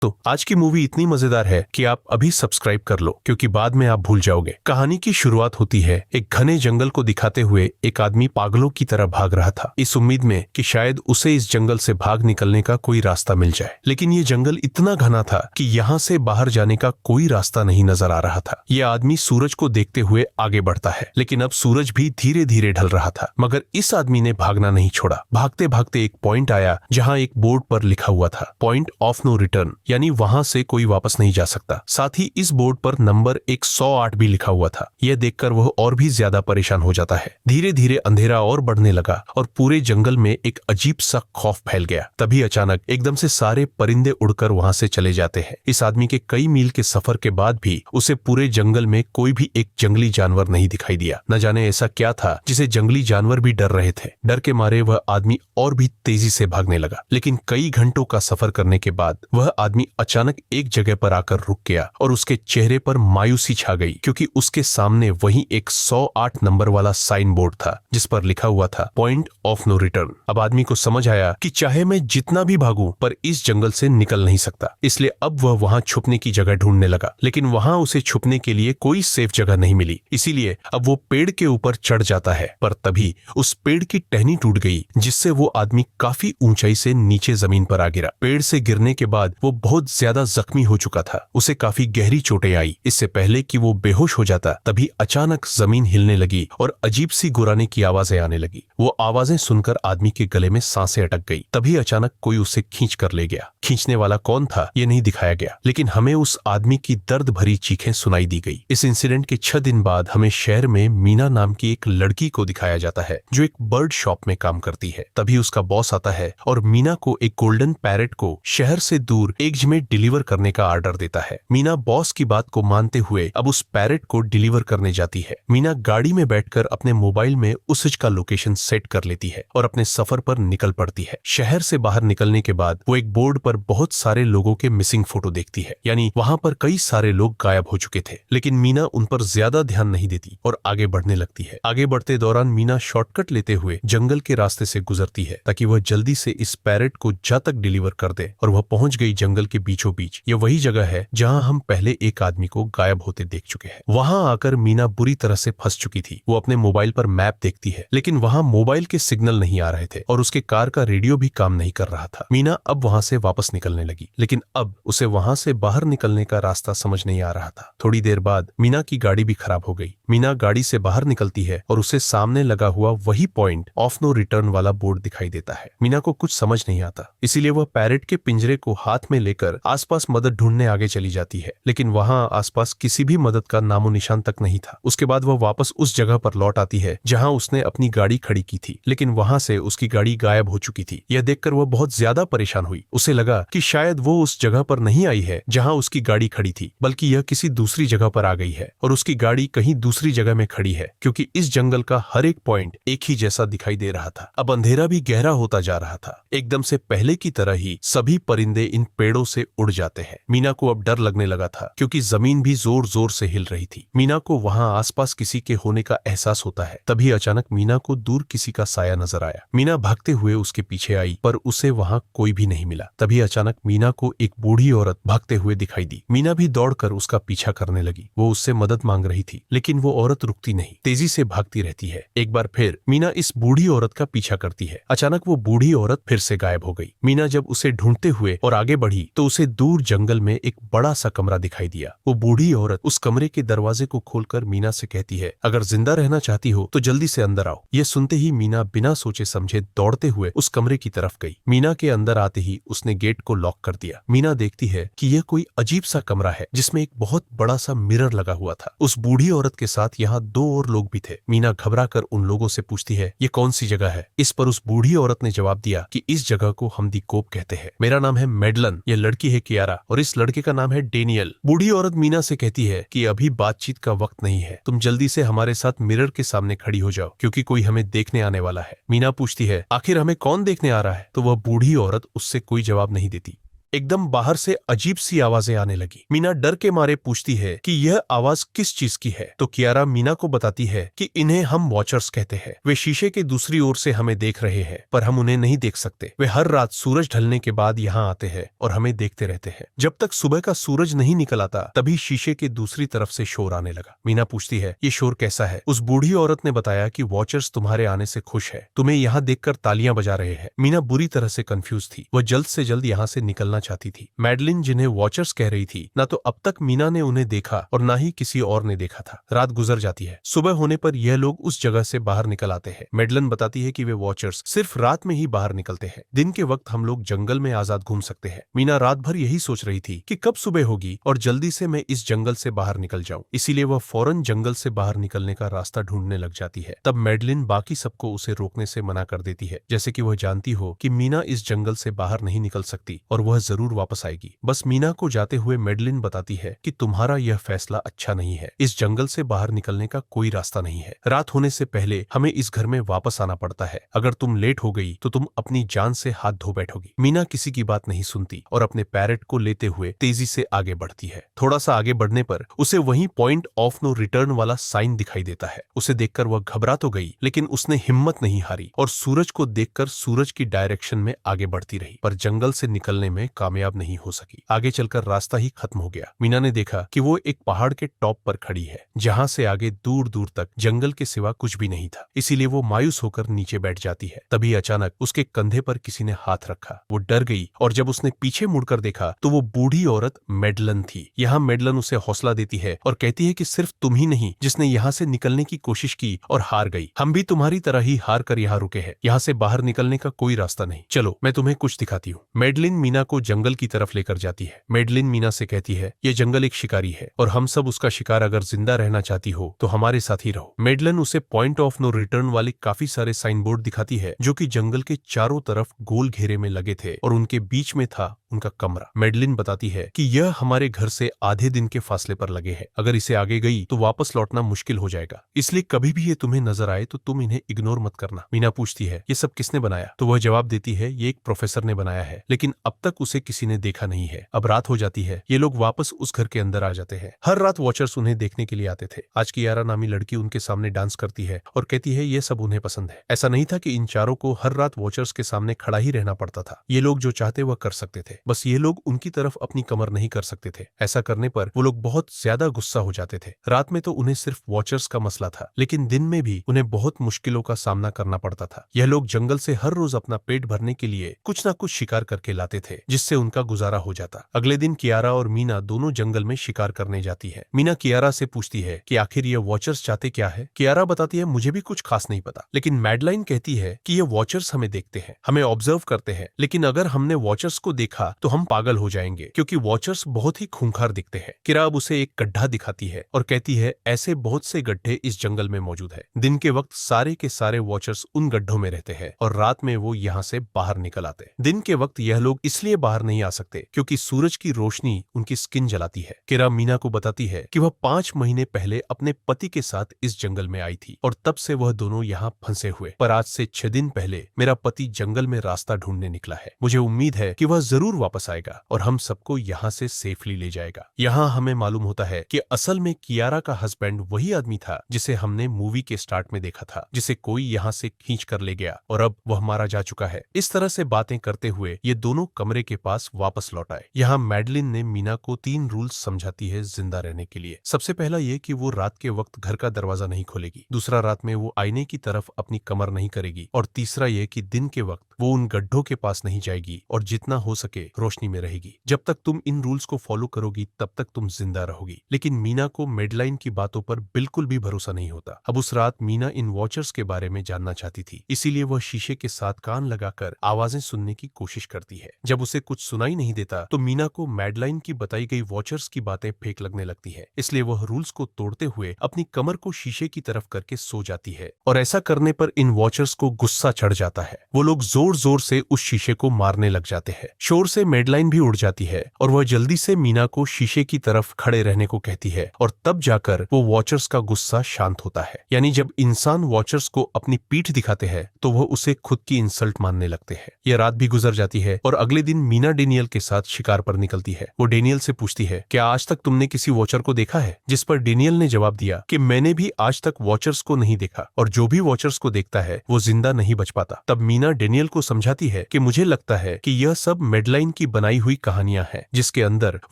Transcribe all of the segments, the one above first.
तो आज की मूवी इतनी मजेदार है कि आप अभी सब्सक्राइब कर लो, क्योंकि बाद में आप भूल जाओगे। कहानी की शुरुआत होती है एक घने जंगल को दिखाते हुए। एक आदमी पागलों की तरह भाग रहा था, इस उम्मीद में कि शायद उसे इस जंगल से भाग निकलने का कोई रास्ता मिल जाए। लेकिन ये जंगल इतना घना था कि यहाँ से बाहर जाने का कोई रास्ता नहीं नजर आ रहा था। यह आदमी सूरज को देखते हुए आगे बढ़ता है, लेकिन अब सूरज भी धीरे धीरे ढल रहा था। मगर इस आदमी ने भागना नहीं छोड़ा। भागते भागते एक पॉइंट आया जहाँ एक बोर्ड पर लिखा हुआ था, पॉइंट ऑफ नो रिटर्न, यानी वहां से कोई वापस नहीं जा सकता। साथ ही इस बोर्ड पर नंबर 108 भी लिखा हुआ था। यह देखकर वह और भी ज्यादा परेशान हो जाता है। धीरे धीरे अंधेरा और बढ़ने लगा और पूरे जंगल में एक अजीब सा खौफ फैल गया। तभी अचानक एकदम से सारे परिंदे उड़कर वहां से चले जाते हैं। इस आदमी के कई मील के सफर के बाद भी उसे पूरे जंगल में कोई भी एक जंगली जानवर नहीं दिखाई दिया। न जाने ऐसा क्या था जिसे जंगली जानवर भी डर रहे थे। डर के मारे वह आदमी और भी तेजी से भागने लगा। लेकिन कई घंटों का सफर करने के बाद वह आदमी अचानक एक जगह पर आकर रुक गया और उसके चेहरे पर मायूसी छा गई, क्योंकि उसके सामने वही एक 108 नंबर वाला साइन बोर्ड था जिस पर लिखा हुआ था पॉइंट ऑफ नो रिटर्न। अब आदमी को समझ आया कि चाहे मैं जितना भी भागूं पर इस जंगल से निकल नहीं सकता। इसलिए अब वह वहां छुपने की जगह ढूंढने लगा, लेकिन वहां उसे छुपने के लिए कोई सेफ जगह नहीं मिली। इसीलिए अब वो पेड़ के ऊपर चढ़ जाता है, पर तभी उस पेड़ की टहनी टूट गई, जिससे वो आदमी काफी ऊंचाई से नीचे जमीन पर आ गिरा। पेड़ से गिरने के बाद वो बहुत ज्यादा जख्मी हो चुका था। उसे काफी गहरी चोटें आई। इससे पहले कि वो बेहोश हो जाता, तभी अचानक जमीन हिलने लगी और अजीब सी गुर्राने की आवाजें आने लगी। वो आवाजें सुनकर आदमी के गले में सांसें अटक गई। तभी अचानक कोई उसे खींच कर ले गया। खींचने वाला कौन था ये नहीं दिखाया गया, लेकिन हमें उस आदमी की दर्द भरी चीखें सुनाई दी गई। इस इंसिडेंट के 6 दिन बाद हमें शहर में मीना नाम की एक लड़की को दिखाया जाता है, जो एक बर्ड शॉप में काम करती है। तभी उसका बॉस आता है और मीना को एक गोल्डन पैरेट को शहर से दूर एक जगह में डिलीवर करने का ऑर्डर देता है। मीना बॉस की बात को मानते हुए अब उस पैरेट को डिलीवर करने जाती है। मीना गाड़ी में बैठकर अपने मोबाइल में उस का लोकेशन सेट कर लेती है और अपने सफर पर निकल पड़ती है। शहर से बाहर निकलने के बाद वो एक बोर्ड पर बहुत सारे लोगों के मिसिंग फोटो देखती है, यानी वहां पर कई सारे लोग गायब हो चुके थे। लेकिन मीना उन पर ज्यादा ध्यान नहीं देती और आगे बढ़ने लगती है। आगे बढ़ते दौरान मीना शॉर्टकट लेते हुए जंगल के रास्ते से गुजरती है, ताकि वह जल्दी से इस पैरेट को जा तक डिलीवर कर दे। और वह पहुंच गई जंगल के बीचों बीच। यह वही जगह है जहां हम पहले एक आदमी को गायब होते देख चुके हैं। वहां आकर मीना बुरी तरह से फंस चुकी थी। वो अपने मोबाइल पर मैप देखती है, लेकिन वहां मोबाइल के सिग्नल नहीं आ रहे थे और उसके कार का रेडियो भी काम नहीं कर रहा था। मीना अब वहां से वापस निकलने लगी, लेकिन अब उसे वहां से बाहर निकलने का रास्ता समझ नहीं आ रहा था। थोड़ी देर बाद मीना की गाड़ी भी खराब हो गई। मीना गाड़ी से बाहर निकलती है और उसे सामने लगा हुआ वही पॉइंट ऑफ नो रिटर्न वाला बोर्ड दिखाई देता है। मीना को कुछ समझ नहीं आता, इसीलिए वह पैरेट के पिंजरे को हाथ में लेकर आसपास मदद ढूंढने आगे चली जाती है। लेकिन वहां आसपास किसी भी मदद का नामो निशान तक नहीं था। उसके बाद वह वापस उस जगह पर लौट आती है जहां उसने अपनी गाड़ी खड़ी की थी, लेकिन वहां से उसकी गाड़ी गायब हो चुकी थी। यह देखकर वह बहुत ज्यादा परेशान हुई। उसे लगा कि शायद वो उस जगह पर नहीं आई है जहां उसकी गाड़ी खड़ी थी, बल्कि यह किसी दूसरी जगह पर आ गई है और उसकी गाड़ी कहीं दूसरी जगह में खड़ी है, क्योंकि इस जंगल का हर एक पॉइंट एक ही जैसा दिखाई दे रहा था। अब अंधेरा भी गहरा होता जा रहा था। एकदम से पहले की तरह ही सभी परिंदे इन पेड़ों से उड़ जाते हैं। मीना को अब डर लगने लगा था, क्योंकि जमीन भी जोर जोर से हिल रही थी। मीना को वहां आसपास किसी के होने का एहसास होता है। तभी अचानक मीना को दूर किसी का साया नजर आया। मीना भागते हुए उसके पीछे आई, पर उसे वहां कोई भी नहीं मिला। तभी अचानक मीना को एक बूढ़ी औरत भागते हुए दिखाई दी। मीना भी दौड़कर उसका पीछा करने लगी। वो उससे मदद मांग रही थी, लेकिन वो औरत रुकती नहीं, तेजी से भागती रहती है। एक बार फिर मीना इस बूढ़ी औरत का पीछा करती है। अचानक वो बूढ़ी औरत फिर से गायब हो गई। मीना जब उसे ढूंढते हुए और आगे बढ़ी तो उसे दूर जंगल में एक बड़ा सा कमरा दिखाई दिया। वो बूढ़ी औरत उस कमरे के दरवाजे को खोलकर मीना से कहती है, अगर जिंदा रहना चाहती हो तो जल्दी से अंदर आओ। ये सुनते ही मीना बिना सोचे समझे दौड़ते हुए उस कमरे की तरफ गई। मीना के अंदर आते ही उसने गेट को लॉक कर दिया। मीना देखती है कि यह कोई अजीब सा कमरा है, जिसमें एक बहुत बड़ा सा मिरर लगा हुआ था। उस बूढ़ी औरत के साथ यहाँ 2 और लोग भी थे। मीना घबरा कर उन लोगों से पूछती है, ये कौन सी जगह है? इस पर उस बूढ़ी औरत ने जवाब दिया कि इस जगह को हम दी कोप कहते हैं। मेरा नाम है मेडलन, ये लड़की है कियारा और इस लड़के का नाम है डेनियल। बूढ़ी औरत मीना से कहती है कि अभी बातचीत का वक्त नहीं है, तुम जल्दी से हमारे साथ मिरर के सामने खड़ी हो जाओ, क्योंकि कोई हमें देखने आने वाला है। मीना पूछती है, आखिर हमें कौन देखने आ रहा है? तो वह बूढ़ी औरत उससे कोई जवाब नहीं देती। एकदम बाहर से अजीब सी आवाजें आने लगी। मीना डर के मारे पूछती है कि यह आवाज किस चीज की है, तो कियारा मीना को बताती है कि इन्हें हम वॉचर्स कहते हैं। वे शीशे के दूसरी ओर से हमें देख रहे हैं, पर हम उन्हें नहीं देख सकते। वे हर रात सूरज ढलने के बाद यहाँ आते हैं और हमें देखते रहते हैं। जब तक सुबह का सूरज नहीं निकल आता, तभी शीशे के दूसरी तरफ से शोर आने लगा। मीना पूछती है, ये शोर कैसा है? उस बूढ़ी औरत ने बताया कि वॉचर्स तुम्हारे आने से खुश है, तुम्हें यहाँ देखकर तालियां बजा रहे हैं। मीना बुरी तरह से कंफ्यूज थी। वह जल्द से जल्द यहाँ से निकलना चाहती थी। मैडलिन जिन्हें वॉचर्स कह रही थी, ना तो अब तक मीना ने उन्हें देखा और ना ही किसी और ने देखा था। रात गुजर जाती है। सुबह होने पर यह लोग उस जगह से बाहर निकल आते हैं। मैडलिन बताती है कि वे वॉचर्स सिर्फ रात में ही बाहर निकलते हैं। दिन के वक्त हम लोग जंगल में आजाद घूम सकते हैं। मीना रात भर यही सोच रही थी कि कब सुबह होगी और जल्दी से मैं इस जंगल से बाहर निकल जाऊं। इसीलिए वह फौरन जंगल से बाहर निकलने का रास्ता ढूंढने लग जाती है। तब मैडलिन बाकी सबको उसे रोकने से मना कर देती है, जैसे कि वह जानती हो कि मीना इस जंगल से बाहर नहीं निकल सकती और वह जरूर वापस आएगी। बस मीना को जाते हुए मैडलिन बताती है कि तुम्हारा यह फैसला अच्छा नहीं है। इस जंगल से बाहर निकलने का कोई रास्ता नहीं है। रात होने से पहले हमें इस घर में वापस आना पड़ता है। अगर तुम लेट हो गई तो तुम अपनी जान से हाथ धो बैठोगी। मीना किसी की बात नहीं सुनती और अपने पैरेट को लेते हुए तेजी से आगे बढ़ती है। थोड़ा सा आगे बढ़ने पर उसे वहीं पॉइंट ऑफ नो रिटर्न वाला साइन दिखाई देता है। उसे देखकर वह घबरा तो गई, लेकिन उसने हिम्मत नहीं हारी और सूरज को देखकर सूरज की डायरेक्शन में आगे बढ़ती रही, पर जंगल से निकलने में कामयाब नहीं हो सकी। आगे चलकर रास्ता ही खत्म हो गया। मीना ने देखा कि वो एक पहाड़ के टॉप पर खड़ी है, जहां से आगे दूर दूर तक जंगल के सिवा कुछ भी नहीं था। इसीलिए वो मायूस होकर नीचे बैठ जाती है। तभी अचानक उसके कंधे पर किसी ने हाथ रखा। वो डर गई और जब उसने पीछे मुड़कर देखा तो वो बूढ़ी औरत मैडलन थी। यहाँ मैडलन उसे हौसला देती है और कहती है कि सिर्फ तुम ही नहीं जिसने यहाँ से निकलने की कोशिश की और हार गई। हम भी तुम्हारी तरह ही हार कर यहाँ रुके हैं। यहाँ से बाहर निकलने का कोई रास्ता नहीं। चलो मैं तुम्हें कुछ दिखाती हूँ। मैडलिन मीना को जंगल की तरफ लेकर जाती है। मैडलिन मीना से कहती है, ये जंगल एक शिकारी है और हम सब उसका शिकार। अगर जिंदा रहना चाहती हो तो हमारे साथ ही रहो। मैडलिन उसे पॉइंट ऑफ नो रिटर्न वाले काफी सारे साइन बोर्ड दिखाती है, जो कि जंगल के चारों तरफ गोल घेरे में लगे थे और उनके बीच में था उनका कमरा। मैडलिन बताती है कि यह हमारे घर से आधे दिन के फासले पर लगे हैं। अगर इसे आगे गई तो वापस लौटना मुश्किल हो जाएगा, इसलिए कभी भी ये तुम्हें नजर आए तो तुम इन्हें इग्नोर मत करना। मीना पूछती है, ये सब किसने बनाया? तो वह जवाब देती है, ये एक प्रोफेसर ने बनाया है, लेकिन अब तक उसे किसी ने देखा नहीं है। अब रात हो जाती है। ये लोग वापस उस घर के अंदर आ जाते हैं। हर रात वॉचर्स उन्हें देखने के लिए आते थे। आज कियारा नामी लड़की उनके सामने डांस करती है और कहती है ये सब उन्हें पसंद है। ऐसा नहीं था कि इन चारों को हर रात वॉचर्स के सामने खड़ा ही रहना पड़ता था। ये लोग जो चाहते वह कर सकते थे, बस ये लोग उनकी तरफ अपनी कमर नहीं कर सकते थे। ऐसा करने पर वो लोग बहुत ज्यादा गुस्सा हो जाते थे। रात में तो उन्हें सिर्फ वॉचर्स का मसला था, लेकिन दिन में भी उन्हें बहुत मुश्किलों का सामना करना पड़ता था। यह लोग जंगल से हर रोज अपना पेट भरने के लिए कुछ न कुछ शिकार करके लाते थे, जिससे उनका गुजारा हो जाता। अगले दिन कियारा और मीना दोनों जंगल में शिकार करने जाती है। मीना कियारा से पूछती है कि आखिर ये वॉचर्स चाहते क्या है। कियारा बताती है, मुझे भी कुछ खास नहीं पता, लेकिन मैडलाइन कहती है कि ये वॉचर्स हमें देखते हैं, हमें ऑब्जर्व करते हैं, लेकिन अगर हमने वॉचर्स को देखा तो हम पागल हो जाएंगे, क्योंकि वॉचर्स बहुत ही खूंखार दिखते हैं। कियारा अब उसे एक गड्ढा दिखाती है और कहती है, ऐसे बहुत से गड्ढे इस जंगल में मौजूद है। दिन के वक्त सारे के सारे वॉचर्स उन गड्ढों में रहते हैं और रात में वो यहाँ से बाहर निकल आते हैं। दिन के वक्त यह लोग इसलिए बाहर नहीं आ सकते क्योंकि सूरज की रोशनी उनकी स्किन जलाती है। कियारा मीना को बताती है कि वह 5 महीने पहले अपने पति के साथ इस जंगल में आई थी और तब से वह दोनों यहाँ फंसे हुए। पर आज से 6 दिन पहले मेरा पति जंगल में रास्ता ढूंढने निकला है। मुझे उम्मीद है कि वह जरूर वापस आएगा और हम सबको यहाँ से सेफली ले जाएगा। यहाँ हमें मालूम होता है कि असल में कियारा का हस्बैंड वही आदमी था जिसे हमने मूवी के स्टार्ट में देखा था, जिसे कोई यहाँ से खींच कर ले गया और अब वह मारा जा चुका है। इस तरह से बातें करते हुए ये दोनों कमरे के पास वापस लौट आए। यहाँ मैडलिन ने मीना को 3 रूल्स समझाती है जिंदा रहने के लिए। सबसे पहला ये कि वो रात के वक्त घर का दरवाजा नहीं खोलेगी। दूसरा, रात में वो आईने की तरफ अपनी कमर नहीं करेगी। और तीसरा ये कि दिन के वक्त वो उन गड्ढों के पास नहीं जाएगी और जितना हो सके रोशनी में रहेगी। जब तक तुम इन रूल्स को फॉलो करोगी तब तक तुम जिंदा रहोगी। लेकिन मीना को मैडलाइन की बातों पर बिल्कुल भी भरोसा नहीं होता। अब उस रात मीना इन वॉचर्स के बारे में जानना चाहती थी, इसीलिए वह शीशे के साथ कान लगाकर आवाजें सुनने की कोशिश करती है। जब उसे कुछ सुनाई नहीं देता तो मीना को मैडलाइन की बताई गई वॉचर्स की बातें फेक लगने लगती है। इसलिए वह रूल्स को तोड़ते हुए अपनी कमर को शीशे की तरफ करके सो जाती है और ऐसा करने पर इन वॉचर्स को गुस्सा चढ़ जाता है। वो लोग जोर जोर जोर से उस शीशे को मारने लग जाते हैं। शोर से मेडलाइन भी उड़ जाती है और वह जल्दी से मीना को शीशे की तरफ खड़े रहने को कहती है और तब जाकर वो वॉचर्स का गुस्सा शांत होता है। यानी जब इंसान वॉचर्स को अपनी पीठ दिखाते हैं तो वह उसे खुद की इंसल्ट मानने लगते हैं। यह रात भी गुजर जाती है और अगले दिन मीना डेनियल के साथ शिकार पर निकलती है। वो डेनियल से पूछती है, क्या आज तक तुमने किसी वॉचर को देखा है? जिस पर डेनियल ने जवाब दिया कि मैंने भी आज तक वॉचर्स को नहीं देखा और जो भी वॉचर्स को देखता है वो जिंदा नहीं बच पाता। तब मीना डेनियल को समझाती है कि मुझे लगता है कि यह सब मेडलाइन की बनाई हुई कहानियां हैं जिसके अंदर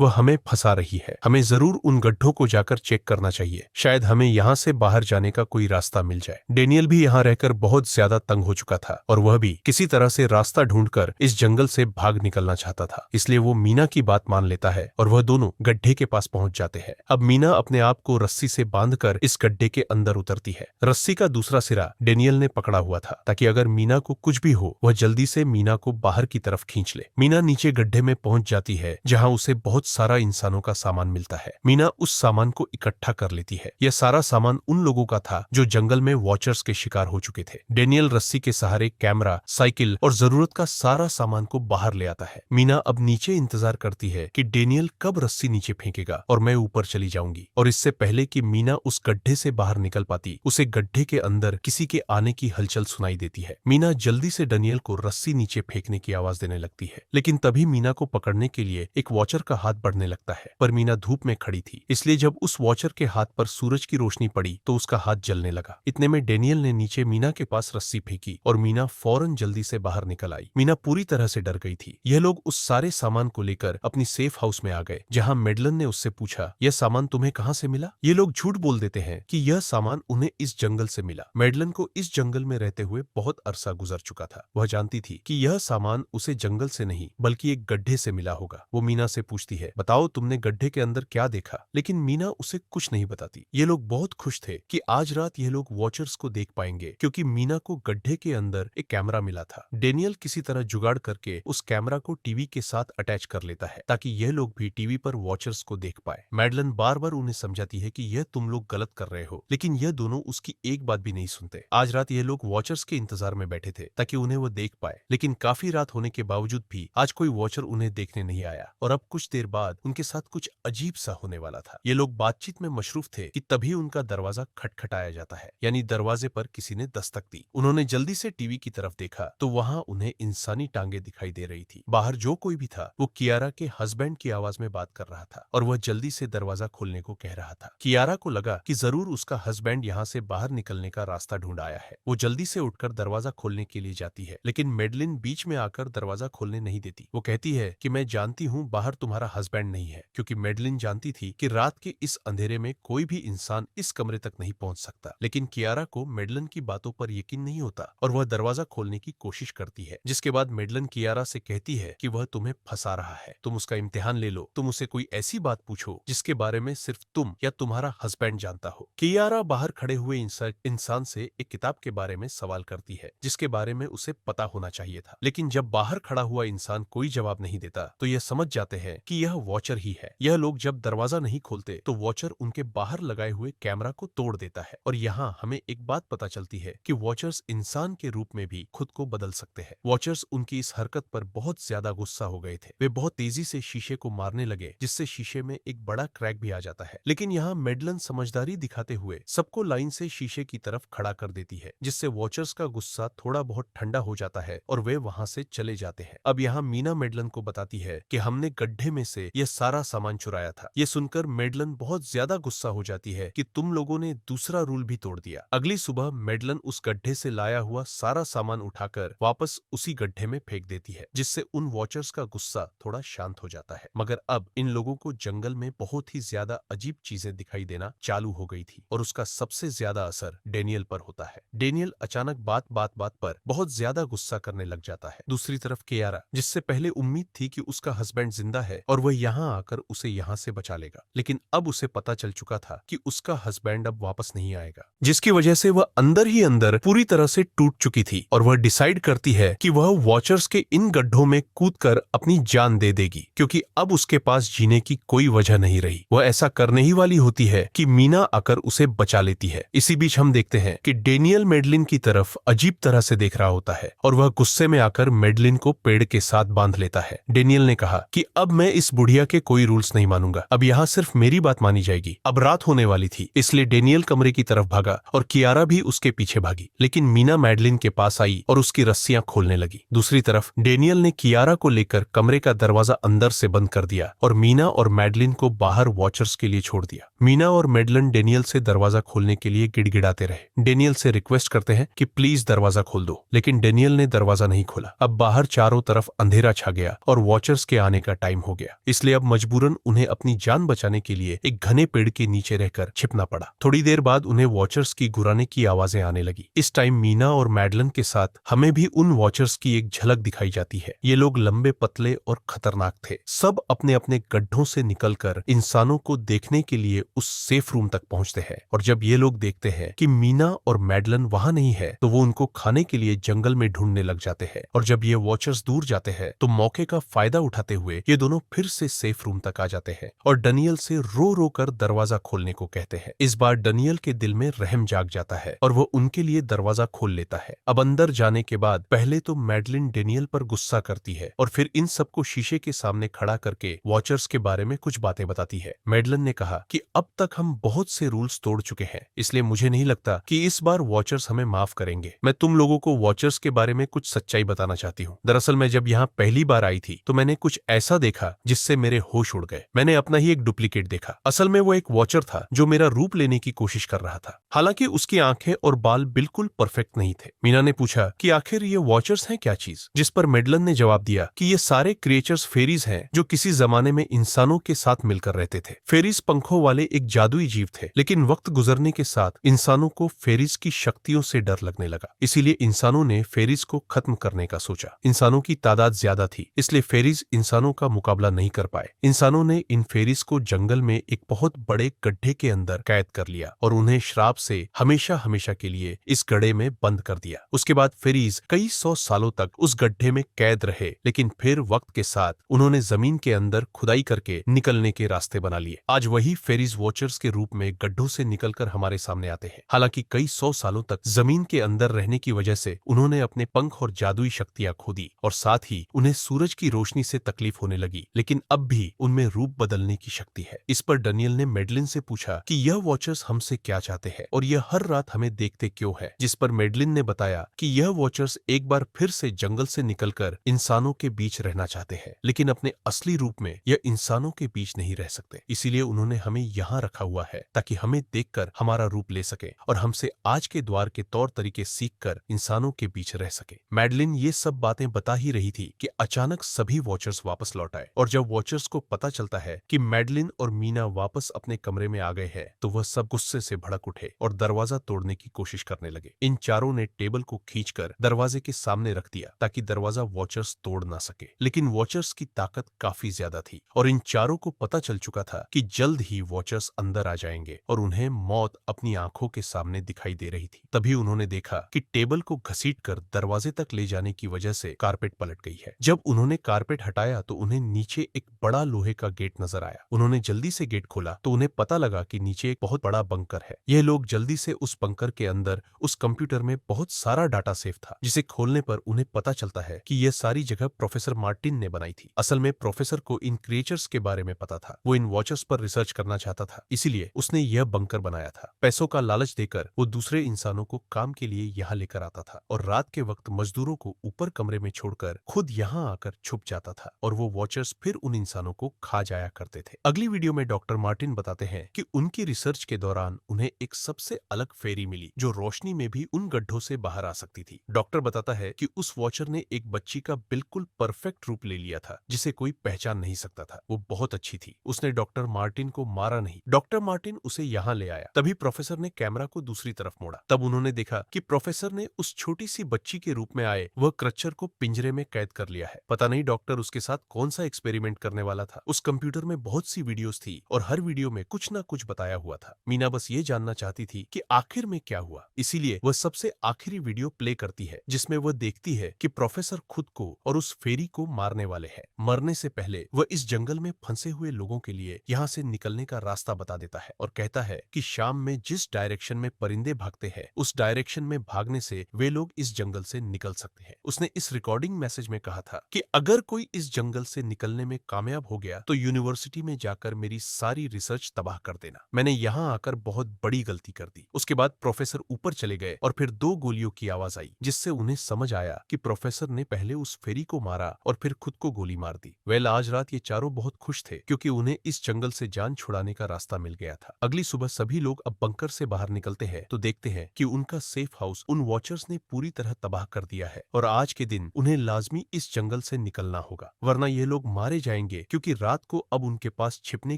वह हमें फंसा रही है। हमें जरूर उन गड्ढों को जाकर चेक करना चाहिए, शायद हमें यहाँ से बाहर जाने का कोई रास्ता मिल जाए। डेनियल भी यहाँ रहकर बहुत ज्यादा तंग हो चुका था और वह भी किसी तरह से रास्ता ढूंढकर इस जंगल से भाग निकलना चाहता था, इसलिए वो मीना की बात मान लेता है और वह दोनों गड्ढे के पास पहुंच जाते हैं। अब मीना अपने आप को रस्सी से बांधकर इस गड्ढे के अंदर उतरती है। रस्सी का दूसरा सिरा डेनियल ने पकड़ा हुआ था ताकि अगर मीना को कुछ भी हो वह जल्दी से मीना को बाहर की तरफ खींच ले। मीना नीचे गड्ढे में पहुंच जाती है जहां उसे बहुत सारा इंसानों का सामान मिलता है। मीना उस सामान को इकट्ठा कर लेती है। यह सारा सामान उन लोगों का था जो जंगल में वॉचर्स के शिकार हो चुके थे। डेनियल रस्सी के सहारे कैमरा, साइकिल और जरूरत का सारा सामान को बाहर ले आता है। मीना अब नीचे इंतजार करती है कि डेनियल कब रस्सी नीचे फेंकेगा और मैं ऊपर चली जाऊंगी। और इससे पहले कि मीना उस गड्ढे से बाहर निकल पाती, उसे गड्ढे के अंदर किसी के आने की हलचल सुनाई देती है। मीना जल्दी से डेनियल को रस्सी नीचे फेंकने की आवाज देने लगती है, लेकिन तभी मीना को पकड़ने के लिए एक वॉचर का हाथ बढ़ने लगता है। पर मीना धूप में खड़ी थी, इसलिए जब उस वॉचर के हाथ पर सूरज की रोशनी पड़ी तो उसका हाथ जलने लगा। इतने में डेनियल ने नीचे मीना के पास रस्सी फेंकी और मीना फौरन जल्दी से बाहर निकल आई। मीना पूरी तरह से डर गई थी। यह लोग उस सारे सामान को लेकर अपनी सेफ हाउस में आ गए, जहां मेडलन ने उससे पूछा, यह सामान तुम्हें कहां से मिला? ये लोग झूठ बोल देते हैं कि यह सामान उन्हें इस जंगल से मिला। मेडलन को इस जंगल में रहते हुए बहुत अरसा गुजर चुका था। वह जानती थी कि यह सामान उसे जंगल से नहीं बल्कि एक गड्ढे से मिला होगा। वो मीना से पूछती है, बताओ तुमने गड्ढे के अंदर क्या देखा? लेकिन मीना उसे कुछ नहीं बताती। ये लोग बहुत खुश थे कि आज रात ये लोग वॉचर्स को देख पाएंगे, क्योंकि मीना को गड्ढे के अंदर एक कैमरा मिला था। डेनियल किसी तरह जुगाड़ करके उस कैमरा को टीवी के साथ अटैच कर लेता है ताकि यह लोग भी टीवी पर वॉचर्स को देख पाए। मेडलन बार बार उन्हें समझाती है कि यह तुम लोग गलत कर रहे हो, लेकिन यह दोनों उसकी एक बात भी नहीं सुनते। आज रात ये लोग वॉचर्स के इंतजार में बैठे थे ताकि उन्हें वो देख पाए, लेकिन काफी रात होने के बावजूद भी आज कोई वॉचर उन्हें देखने नहीं आया और अब कुछ देर बाद उनके साथ कुछ अजीब सा होने वाला था। ये लोग बातचीत में मशरूफ थे कि तभी उनका दरवाजा खटखटाया जाता है, यानी दरवाजे पर किसी ने दस्तक दी। उन्होंने जल्दी से टीवी की तरफ देखा तो वहां उन्हें इंसानी टांगे दिखाई दे रही थी। बाहर जो कोई भी था वो कियारा के हस्बैंड की आवाज में बात कर रहा था और वह जल्दी से दरवाजा खोलने को कह रहा था। कियारा को लगा कि जरूर उसका हस्बैंड यहाँ से बाहर निकलने का रास्ता ढूंढ आया है। वो जल्दी से उठकर दरवाजा खोलने के लिए जाती है, लेकिन मेडलिन बीच में आकर दरवाजा खोलने नहीं देती। वो कहती है कि मैं जानती हूँ बाहर तुम्हारा हस्बैंड नहीं है, क्योंकि मेडलिन जानती थी कि रात के इस अंधेरे में कोई भी इंसान इस कमरे तक नहीं पहुंच सकता। लेकिन कियारा को मेडलिन की बातों पर यकीन नहीं होता और वह दरवाजा खोलने की कोशिश करती है, जिसके बाद मेडलिन कियारा से कहती है कि वह तुम्हें फंसा रहा है, तुम उसका इम्तिहान ले लो, तुम उसे कोई ऐसी बात पूछो जिसके बारे में सिर्फ तुम या तुम्हारा हस्बैंड जानता हो। कियारा बाहर खड़े हुए इंसान से एक किताब के बारे में सवाल करती है जिसके बारे में उसे पता होना चाहिए था, लेकिन जब बाहर खड़ा हुआ इंसान कोई जवाब नहीं देता तो यह समझ जाते हैं कि यह वॉचर ही है। यह लोग जब दरवाजा नहीं खोलते तो वॉचर उनके बाहर लगाए हुए कैमरा को तोड़ देता है और यहाँ हमें एक बात पता चलती है कि वॉचर्स इंसान के रूप में भी खुद को बदल सकते हैं। वॉचर्स उनकी इस हरकत पर बहुत ज्यादा गुस्सा हो गए थे। वे बहुत तेजी से शीशे को मारने लगे, जिससे शीशे में एक बड़ा क्रैक भी आ जाता है। लेकिन यहाँ मेडलन समझदारी दिखाते हुए सबको लाइन से शीशे की तरफ खड़ा कर देती है, जिससे वॉचर्स का गुस्सा थोड़ा बहुत ठंडा हो जाता है और वे वहां से चले जाते हैं। अब यहाँ मीना मेडलन को बताती है कि हमने गड्ढे में से यह सारा सामान चुराया था। ये सुनकर मेडलन बहुत ज्यादा गुस्सा हो जाती है कि तुम लोगों ने दूसरा रूल भी तोड़ दिया। अगली सुबह मेडलन उस गड्ढे से लाया हुआ सारा सामान उठाकर वापस उसी गड्ढे में फेंक देती है, जिससे उन वॉचर्स का गुस्सा थोड़ा शांत हो जाता है। मगर अब इन लोगों को जंगल में बहुत ही ज्यादा अजीब चीजें दिखाई देना चालू हो गई थी और उसका सबसे ज्यादा असर डेनियल पर होता है। डेनियल अचानक बात पर बहुत ज्यादा गुस्सा करने लग जाता है। दूसरी तरफ कियारा, जिससे पहले उम्मीद थी कि उसका हस्बैंड जिंदा है और वह यहाँ आकर उसे यहाँ से बचा लेगा, लेकिन अब उसे पता चल चुका था कि उसका हस्बैंड अब वापस नहीं आएगा, जिसकी वजह से वह अंदर ही अंदर पूरी तरह से टूट चुकी थी और वह डिसाइड करती है कि वह वॉचर्स के इन गड्ढों में कूदकर अपनी जान दे देगी, क्योंकि अब उसके पास जीने की कोई वजह नहीं रही। वह ऐसा करने ही वाली होती है कि मीना आकर उसे बचा लेती है। इसी बीच हम देखते हैं कि डेनियल मेडलिन की तरफ अजीब तरह से देख रहा होता है और और वह गुस्से में आकर मेडलिन को पेड़ के साथ बांध लेता है। डेनियल ने कहा कि अब मैं इस बुढ़िया के कोई रूल्स नहीं मानूंगा, अब यहाँ सिर्फ मेरी बात मानी जाएगी। अब रात होने वाली थी, इसलिए डेनियल कमरे की तरफ भागा और कियारा भी उसके पीछे भागी, लेकिन मीना मेडलिन के पास आई और उसकी रस्सियां खोलने लगी। दूसरी तरफ डेनियल ने कियारा को लेकर कमरे का दरवाजा अंदर से बंद कर दिया और मीना और मेडलिन को बाहर वॉचर्स के लिए छोड़ दिया। मीना और मेडलिन डेनियल से दरवाजा खोलने के लिए गिड़गिड़ाते रहे। डेनियल से रिक्वेस्ट करते हैं कि प्लीज दरवाजा खोल दो, लेकिन डेनियल ने दरवाजा नहीं खोला। अब बाहर चारों तरफ अंधेरा छा गया और वॉचर्स के आने का टाइम हो गया, इसलिए अब मजबूरन उन्हें अपनी जान बचाने के लिए एक घने पेड़ के नीचे रहकर छिपना पड़ा। थोड़ी देर बाद उन्हें वॉचर्स की गुर्राने की आवाजें आने लगी। इस टाइम मीना और मेडलिन के साथ हमें भी उन वॉचर्स की एक झलक दिखाई जाती है। ये लोग लंबे, पतले और खतरनाक थे। सब अपने अपने गड्ढों से निकलकर इंसानों को देखने के लिए उस सेफ रूम तक पहुंचते हैं, और जब ये लोग देखते हैं कि मीना और मेडलिन वहां नहीं है तो वो उनको खाने के लिए जंगल में ढूंढने लग जाते हैं। और जब ये वॉचर्स दूर जाते हैं तो मौके का फायदा उठाते हुए ये दोनों फिर से सेफ रूम तक आ जाते हैं और डनियल से रो रो कर दरवाजा खोलने को कहते हैं। इस बार डनियल के दिल में रहम जाग जाता है और वो उनके लिए दरवाजा खोल लेता है। अब अंदर जाने के बाद पहले तो मेडलिन डेनियल पर गुस्सा करती है और फिर इन सबको शीशे के सामने खड़ा करके वॉचर्स के बारे में कुछ बातें बताती है। मेडलिन ने कहा कि अब तक हम बहुत से रूल्स तोड़ चुके हैं, इसलिए मुझे नहीं लगता कि इस बार वॉचर्स हमें माफ करेंगे। मैं तुम लोगों को वॉचर्स के बारे में कुछ सच्चाई बताना चाहती हूँ। दरअसल मैं जब यहाँ पहली बार आई थी तो मैंने कुछ ऐसा देखा जिससे मेरे होश उड़ गए। मैंने अपना ही एक डुप्लीकेट देखा। असल में वो एक वॉचर था जो मेरा रूप लेने की कोशिश कर रहा था। हालांकि उसकी आंखें और बाल बिल्कुल परफेक्ट नहीं थे। मीना ने पूछा कि आखिर ये वॉचर्स हैं क्या चीज, जिस पर मेडलिन ने जवाब दिया कि ये सारे क्रिएचर्स फेरीज हैं जो किसी जमाने में इंसानों के साथ मिलकर रहते थे। फेरीज पंखों वाले एक जादुई जीव थे, लेकिन वक्त गुजरने के साथ इंसानों को फेरीज की शक्तियों से डर लगने लगा, इसीलिए इंसानों ने फेरीज को खत्म करने का सोचा। इंसानों की तादाद ज्यादा थी, इसलिए फेरीज इंसानों का मुकाबला नहीं कर पाए। इंसानों ने इन फेरीज को जंगल में एक बहुत बड़े गड्ढे के अंदर कैद कर लिया और उन्हें श्राप से हमेशा हमेशा के लिए इस गड्ढे में बंद कर दिया। उसके बाद फेरीज कई 100 सालों तक उस गड्ढे में कैद रहे, लेकिन फिर वक्त के साथ उन्होंने जमीन के अंदर खुदाई करके निकलने के रास्ते बना लिए। आज वही फेरीज वॉचर्स के रूप में गड्ढों से निकलकर हमारे सामने आते हैं। हालांकि कई 100 सालों तक जमीन के अंदर रहने की वजह से उन्होंने अपने पंख और जादुई शक्तियां खो दी और साथ ही उन्हें सूरज की रोशनी से तकलीफ होने लगी, लेकिन अब भी उनमें रूप बदलने की शक्ति है। इस पर डनियल ने मेडलिन से पूछा कि यह वॉचर्स हमसे क्या चाहते हैं और यह हर रात हमें देखते क्यों है, जिस पर मेडलिन ने बताया कि यह वॉचर्स एक बार फिर से जंगल से निकलकर इंसानों के बीच रहना चाहते हैं, लेकिन अपने असली रूप में यह इंसानों के बीच नहीं रह सकते। इसीलिए उन्होंने हमें यहाँ रखा हुआ है ताकि हमें देखकर हमारा रूप ले सके और हमसे आज के द्वार के तौर तरीके सीखकर इंसानों के बीच रह सके। मेडलिन ये सब बातें बता ही रही थी कि अचानक सभी वॉचर्स वापस लौट आए और जब वॉचर्स को पता चलता है कि मेडलिन और मीना वापस अपने कमरे में आ गए हैं तो वह सब गुस्से से भड़क उठे और दरवाजा तोड़ने की कोशिश करने लगे। इन चारों ने टेबल को खींचकर दरवाजे के सामने रख दिया ताकि दरवाजा वॉचर्स तोड़ ना सके, लेकिन वॉचर्स की ताकत काफी ज्यादा थी और इन चारों को पता चल चुका था कि जल्द ही वॉचर्स अंदर आ जाएंगे और उन्हें मौत अपनी आंखों के सामने दिखाई दे रही थी। तभी उन्होंने देखा कि टेबल को घसीटकर दरवाजे तक ले जाने की वजह से कारपेट पलट गई है। जब उन्होंने कारपेट हटाया तो उन्हें नीचे एक बड़ा लोहे का गेट नजर आया। उन्होंने जल्दी से गेट खोला तो उन्हें पता लगा कि नीचे एक बहुत बड़ा बंकर है। यह लोग जल्दी से उस बंकर के अंदर उस कंप्यूटर में बहुत सारा डाटा सेफ था, जिसे खोलने पर उन्हें पता चलता है कि यह सारी जगह प्रोफेसर मार्टिन ने बनाई थी। असल में प्रोफेसर को इन क्रिएचर्स के बारे में पता था। वो इन वॉचर्स पर रिसर्च करना चाहता था, इसीलिए उसने यह बंकर बनाया था। पैसों का लालच देकर वो दूसरे इंसानों को काम के लिए यहाँ लेकर आता था और रात के वक्त मजदूरों को ऊपर कमरे में छोड़कर खुद यहाँ आकर छुप जाता था और वो वॉचर्स फिर उन इंसानों को खा जाया करते थे। अगली वीडियो में डॉक्टर मार्टिन बताते हैं कि उनकी रिसर्च के दौरान उन्हें एक सबसे अलग फेरी मिली जो रोशनी में भी उन गड्ढों से बाहर आ सकती थी। डॉक्टर बताता है कि उस वॉचर ने एक बच्ची का बिल्कुल परफेक्ट रूप ले लिया था जिसे कोई पहचान नहीं सकता था। वो बहुत अच्छी थी। उसने डॉक्टर मार्टिन को मारा नहीं। डॉक्टर मार्टिन उसे यहाँ ले आया। तभी प्रोफेसर ने कैमरा को दूसरी तरफ मोड़ा। तब उन्होंने देखा कि प्रोफेसर ने उस छोटी सी बच्ची के रूप में आए वह क्रचर को पिंजरे में कैद कर लिया है। पता नहीं डॉक्टर उसके साथ कौन सा एक्सपेरिमेंट करने वाला था। उस कंप्यूटर में बहुत सी वीडियोस थी और हर वीडियो में कुछ न कुछ बताया हुआ था। मीना बस ये जानना चाहती थी कि आखिर में क्या हुआ, इसीलिए वह सबसे आखिरी वीडियो प्ले करती है जिसमें वह देखती है कि प्रोफेसर खुद को और उस फेरी को मारने वाले हैं। मरने से पहले वह इस जंगल में फंसे हुए लोगों के लिए यहाँ से निकलने का रास्ता बता देता है और कहता है कि शाम में जिस डायरेक्शन में परिंदे भागते हैं उस डायरेक्शन में भागने से वे लोग इस जंगल से निकल सकते हैं। उसने इस रिकॉर्डिंग मैसेज में कहा था कि अगर कोई इस जंगल से निकलने में कामयाब हो गया तो यूनिवर्सिटी में जाकर मेरी सारी रिसर्च तबाह कर देना। मैंने यहाँ आकर बहुत बड़ी गलती कर दी। उसके बाद प्रोफेसर ऊपर चले गए और फिर 2 गोलियों की आवाज आई, जिससे उन्हें समझ आया कि प्रोफेसर ने पहले उस फेरी को मारा और फिर खुद को गोली मार दी। वेल, आज रात ये चारों बहुत खुश थे क्योंकि उन्हें इस जंगल से जान छुड़ाने का रास्ता मिल गया था। अगली सुबह सभी लोग अब बंकर से बाहर निकलते हैं तो देखते हैं कि उनका सेफ हाउस उन वॉचर्स ने पूरी तरह तबाह कर दिया है और आज के दिन उन्हें लाजमी इस जंगल से निकलना होगा, वरना ये लोग मारे जाएंगे क्योंकि रात को अब उनके पास छिपने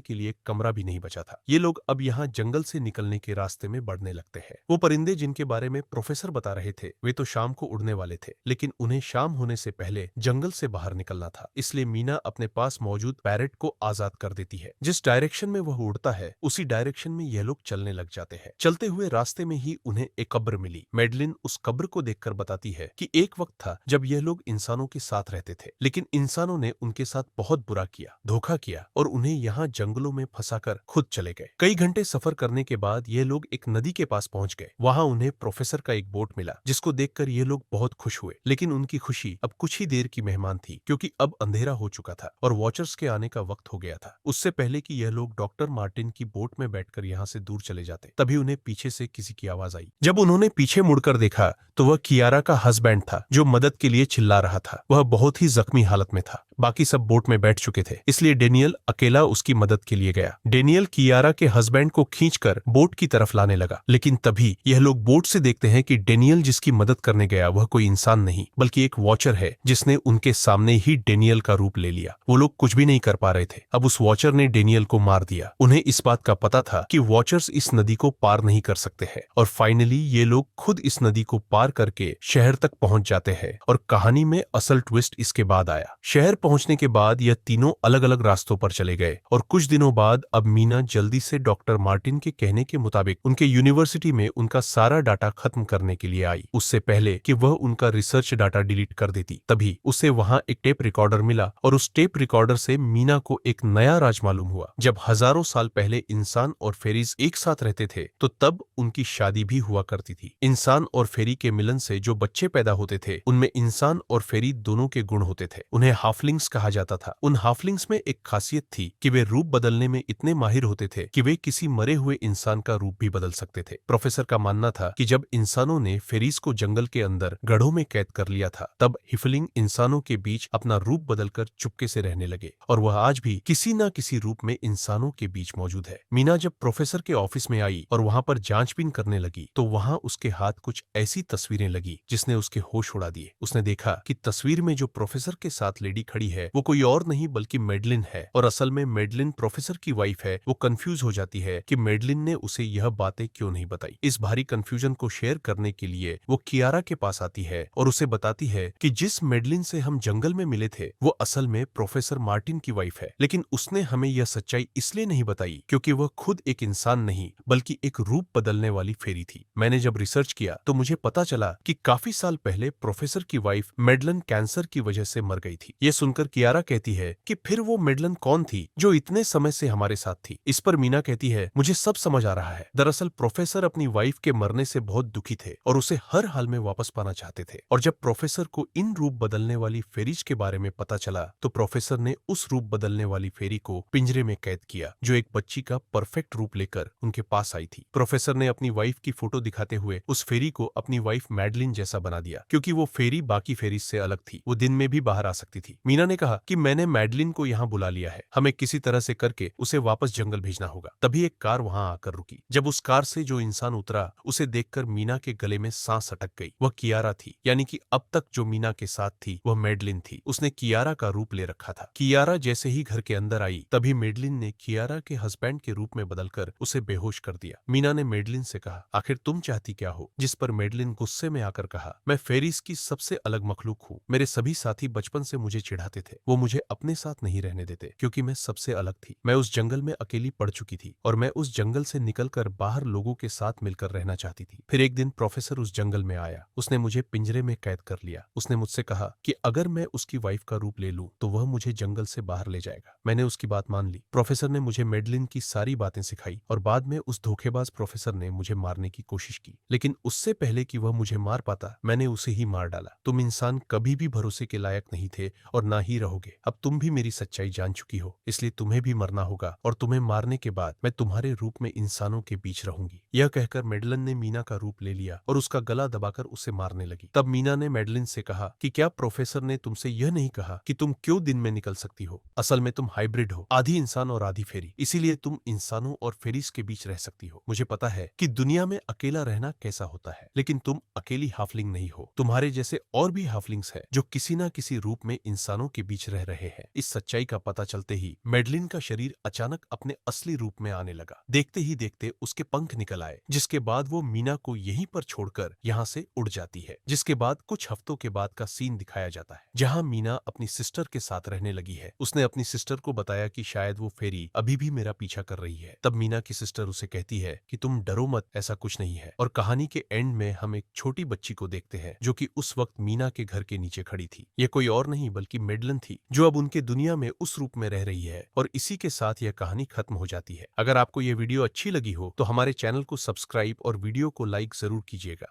के लिए कमरा भी नहीं बचा था। ये लोग अब यहाँ जंगल से निकलने के रास्ते में बढ़ने लगते हैं। वो परिंदे जिनके बारे में प्रोफेसर बता रहे थे वे तो शाम को उड़ने वाले थे, लेकिन उन्हें शाम होने से पहले जंगल से बाहर निकलना था। इसलिए मीना अपने पास मौजूद पैरेट को आजाद कर देती है। जिस डायरेक्शन में वह उड़ता है उसी डायरेक्शन में यह लोग चलने लग जाते हैं। चलते हुए रास्ते में ही उन्हें एक कब्र मिली। मेडलिन उस कब्र को देखकर बताती है कि एक वक्त था जब यह लोग इंसानों के साथ रहते थे, लेकिन इंसानों ने उनके साथ बहुत बुरा किया, धोखा किया और उन्हें यहाँ जंगलों में फंसाकर खुद चले गए। कई घंटे सफर करने के बाद ये लोग एक नदी के पास पहुंच गए। वहां उन्हें प्रोफेसर का एक बोट मिला, जिसको देखकर ये लोग बहुत खुश हुए, लेकिन उनकी खुशी अब कुछ ही देर की मेहमान थी क्योंकि अब अंधेरा हो चुका था और वॉचर्स के आने का वक्त हो गया था। उससे पहले कि यह लोग डॉक्टर मार्टिन की बोट में बैठकर यहाँ से दूर चले जाते, तभी उन्हें पीछे से किसी की आवाज आई। जब उन्होंने पीछे मुड़कर देखा तो वह कियारा का हस्बैंड था जो मदद के लिए चिल्ला रहा था। वह बहुत ही जख्मी हालत में था। बाकी सब बोट में बैठ चुके थे, इसलिए डेनियल अकेला उसकी मदद के लिए गया। डेनियल कियारा के हस्बैंड को खींचकर बोट की तरफ लाने लगा, लेकिन तभी यह लोग बोट से देखते हैं कि डेनियल जिसकी मदद करने गया वह कोई इंसान नहीं बल्कि एक वॉचर है जिसने उनके सामने ही डेनियल का रूप ले लिया। वो लोग कुछ भी नहीं कर पा रहे थे। अब उस वॉचर ने डेनियल को मार दिया। उन्हें इस बात का पता था कि वॉचर्स इस नदी को पार नहीं कर सकते हैं और फाइनली ये लोग खुद इस नदी को पार करके शहर तक पहुंच जाते हैं और कहानी में असल ट्विस्ट इसके बाद आया। शहर पहुंचने के बाद यह तीनों अलग अलग रास्तों पर चले गए और कुछ दिनों बाद अब मीना जल्दी से डॉक्टर मार्टिन के कहने के मुताबिक उनके यूनिवर्सिटी में उनका सारा डाटा खत्म करने के लिए आई, उससे पहले कि वह उनका रिसर्च डाटा डिलीट कर देती। तभी उसे वहां एक टेप रिकॉर्डर मिला और उस टेप रिकॉर्डर से मीना को एक नया राज मालूम हुआ। जब हजारों साल पहले इंसान और फेरीज एक साथ रहते थे तो तब उनकी शादी भी हुआ करती थी। इंसान और फेरी के मिलन से जो बच्चे पैदा होते थे उनमें इंसान और फेरी दोनों के गुण होते थे। उन्हें हाफलिंग्स कहा जाता था। उन हाफलिंग्स में एक खासियत थी कि वे रूप बदलने में इतने माहिर होते थे कि वे किसी मरे हुए इंसान का रूप भी बदल सकते थे। प्रोफेसर का मानना था कि जब इंसानों ने फेरीज को जंगल के अंदर गढ़ों में कैद कर लिया था तब हिफलिंग इंसानों के बीच अपना रूप बदलकर चुपके से रहने लगे और वह आज भी किसी न किसी रूप में इंसानों के बीच मौजूद है। मीना जब प्रोफेसर के ऑफिस में आई और वहां पर जांचबीन करने लगी तो वहां उसके हाथ कुछ ऐसी तस्वीरें लगी जिसने उसके होश उड़ा दिए। उसने देखा कि तस्वीर में जो प्रोफेसर के साथ लेडी खड़ी है वो कोई और नहीं बल्कि मेडलिन है और असल में मेडलिन प्रोफेसर की वाइफ है। वो कंफ्यूज हो जाती है कि मेडलिन ने उसे यह बातें क्यों नहीं बताई। इस भारी कंफ्यूजन को शेयर करने के लिए वो कियारा के पास आती है और उसे बताती है कि जिस मेडलिन से हम जंगल में मिले थे वो असल में प्रोफेसर मार्टिन की वाइफ है, लेकिन उसने हमें यह सच्चाई इसलिए नहीं बताई क्योंकि वह खुद एक इंसान नहीं बल्कि एक रूप बदलने वाली फेरी थी। मैंने जब रिसर्च किया तो मुझे पता चला कि काफी साल पहले प्रोफेसर की वाइफ मेडलिन कैंसर की वजह से मर गई थी। ये सुनकर कियारा कहती है कि फिर वो मेडलिन कौन थी जो इतने समय से हमारे साथ थी। इस पर मीना कहती है मुझे सब समझ आ रहा है। दरअसल प्रोफेसर अपनी वाइफ के मरने से बहुत दुखी थे और उसे हर हाल में वापस पाना चाहते थे और जब प्रोफेसर को इन रूप बदलने वाली फेरीज के बारे में पता चला तो प्रोफेसर ने उस रूप बदलने वाली फेरी को पिंजरे में कैद किया जो एक बच्ची का परफेक्ट रूप लेकर उनके पास आई थी। प्रोफेसर ने अपनी वाइफ की फोटो दिखाते हुए उस फेरी को अपनी वाइफ मैडलिन जैसा बना दिया क्योंकि वो फेरी बाकी फेरीज से अलग थी। वो दिन में भी बाहर आ सकती थी। मीना ने कहा कि मैंने मैडलिन को यहाँ बुला लिया है, हमें किसी तरह से करके उसे वापस जंगल भेजना होगा। तभी एक कार वहां आकर रुकी। जब उस कार से जो इंसान उतरा उसे देखकर मीना के गले में सांस अटक गई। वह कियारा थी, यानी कि अब तक जो मीना के साथ थी वह मेडलिन थी। उसने कियारा का रूप ले रखा था। कियारा जैसे ही घर के अंदर आई तभी मेडलिन ने कियारा के हस्बैंड के रूप में बदलकर उसे बेहोश कर दिया। मीना ने मेडलिन से कहा आखिर तुम चाहती क्या हो, जिस पर मेडलिन गुस्से में आकर कहा मैं फेरीज की सबसे अलग मखलूक हूँ। मेरे सभी साथी बचपन से मुझे चिढ़ाते चाहते थे। वो मुझे अपने साथ नहीं रहने देते क्योंकि मैं सबसे अलग थी। मैं उस जंगल में अकेली पड़ चुकी थी और मैं उस जंगल से निकलकर बाहर लोगों के साथ मिलकर रहना चाहती थी। फिर एक दिन प्रोफेसर उस जंगल में आया। उसने मुझे पिंजरे में कैद कर लिया। उसने मुझसे कहा कि अगर मैं उसकी वाइफ का रूप ले लूं तो वह मुझे जंगल से बाहर ले जाएगा। मैंने उसकी बात मान ली। प्रोफेसर ने मुझे मेडलिन की सारी बातें सिखाई और बाद में उस धोखेबाज प्रोफेसर ने मुझे मारने की कोशिश की, लेकिन उससे पहले कि वह मुझे मार पाता मैंने उसे ही मार डाला। तुम इंसान कभी भी भरोसे के लायक नहीं थे और ना ही रहोगे। अब तुम भी मेरी सच्चाई जान चुकी हो, इसलिए तुम्हें भी मरना होगा और तुम्हें मारने के बाद मैं तुम्हारे रूप में इंसानों के बीच रहूंगी। यह कहकर मेडलिन ने मीना का रूप ले लिया और उसका गला दबाकर उसे मारने लगी। तब मीना ने मेडलिन से कहा कि क्या प्रोफेसर ने तुमसे यह नहीं कहा कि तुम क्यों दिन में निकल सकती हो? असल में तुम हाइब्रिड हो, आधी इंसान और आधी फेरी, इसीलिए तुम इंसानों और फेरीज के बीच रह सकती हो। मुझे पता है कि दुनिया में अकेला रहना कैसा होता है, लेकिन तुम अकेली हाफलिंग नहीं हो। तुम्हारे जैसे और भी हाफलिंग्स हैं जो किसी न किसी रूप में इंसानों के बीच रह रहे हैं। इस सच्चाई का पता चलते ही मेडलिन का शरीर अचानक अपने असली रूप में आने लगा। देखते ही देखते उसके पंख निकल आए, जिसके बाद वो मीना को यहीं पर छोड़कर यहाँ से उड़ जाती है। जिसके बाद कुछ हफ्तों के बाद का सीन दिखाया जाता है, जहाँ मीना अपनी सिस्टर के साथ रहने लगी है। उसने अपनी सिस्टर को बताया कि शायद वो फेरी अभी भी मेरा पीछा कर रही है। तब मीना की सिस्टर उसे कहती है कि तुम डरो मत, ऐसा कुछ नहीं है। और कहानी के एंड में हम एक छोटी बच्ची को देखते हैं जो कि उस वक्त मीना के घर के नीचे खड़ी थी। ये कोई और नहीं बल्कि मेडलिन थी, जो अब उनके दुनिया में उस रूप में रह रही है। और इसी के साथ यह कहानी खत्म हो जाती है। अगर आपको यह वीडियो अच्छी लगी हो तो हमारे चैनल को सब्सक्राइब और वीडियो को लाइक जरूर कीजिएगा।